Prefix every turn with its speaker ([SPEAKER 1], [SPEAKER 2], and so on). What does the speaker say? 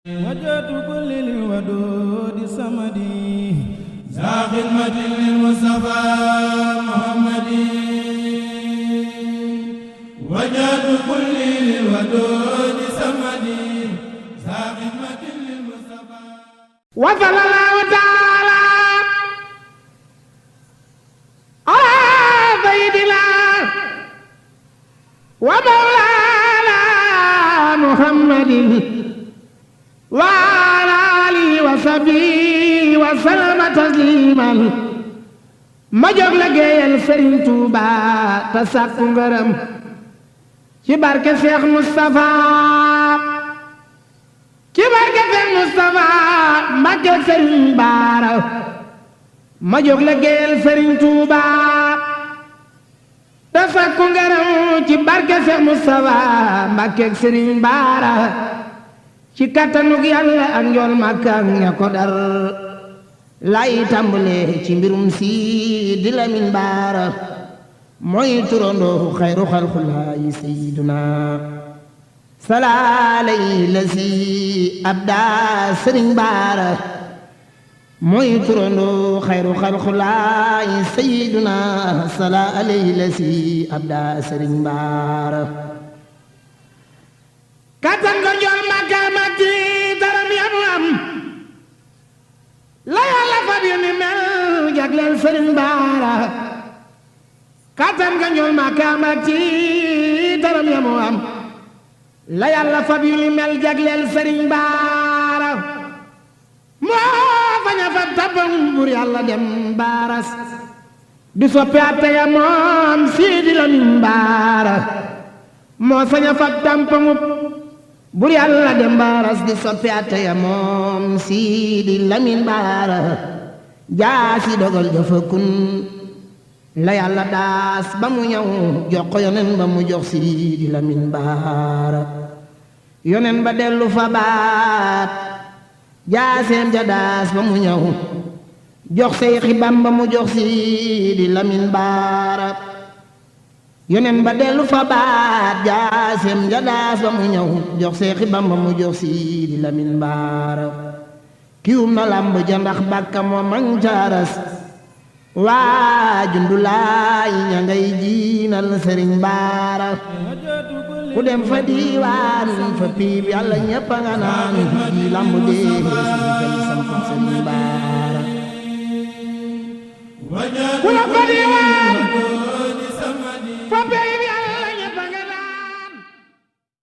[SPEAKER 1] وجهت كل للودود الصمدي ذا خدمة للمصطفى محمد وجهت كل للودود الصمدي ذا خدمة للمصطفى
[SPEAKER 2] وصلى الله تعالى على سيدنا ومولانا محمد وعلى آله وصحبه وسلم تسليما ma jóg liggéeyal Sëriñ Tuuba te sàkku ngërëm ci barke Cheikh Moustapha ci barke Cheikh Moustapha Mbàkke Sëriñ Baara ma jóg liggéeyal Sëriñ Tuuba te sàkku ngërëm ci barke Cheikh Moustapha Mbàkke Sëriñ Baara ci kattanug Yàlla ak njool Makka ak ña ko dar lay tàmbale ci mbirum si di Lamin Baara mooy turandoo xayru xalxulaayi sayyiduna salaalay la si abda Sëriñ Baara mooy turandoo xayru xalxulaayi sayyiduna salaalay la si abda Sëriñ Baara kattan ko njool Makka matti daram yamu am la Yàlla fab yu ni mel jagleel Sëriñ Baara kattan ko njool Makka matti daram yamu am la Yàlla fab yu ni mel jagleel Sëriñ Baara moo faña fab tabam bur Yàlla dem baaras di soppi atte ya moom Sidi Lamin Baara moo saña fab tampamub bur Yàlla dem baaras di soppi atte ya moom Sidi Lamin Baara jaasi dogal dafa kun la Yàlla daas ba mu ñëw jox ko yonen ba mu jox Sidi Lamin Baara yonen ba dellu fa baat jaaseem ja daas ba mu ñëw jox Seyxi Bamba mu jox Sidi Lamin Baara yonen ba dellu fa baat jaaseem ja daas ba mu ñëw jox Seyxi Bamba mu jox Sidi Lamin Baara kiwum na lamb ja ndax bàkka moo man caaras waa jundulaay ña ngay jiinal Sëriñ Baara ku dem fa diiwaan fa piib Yàlla ñépp a nga naan ji lamb dee jël sampu Sëriñ Baara ku dem fa diiwaan fa piib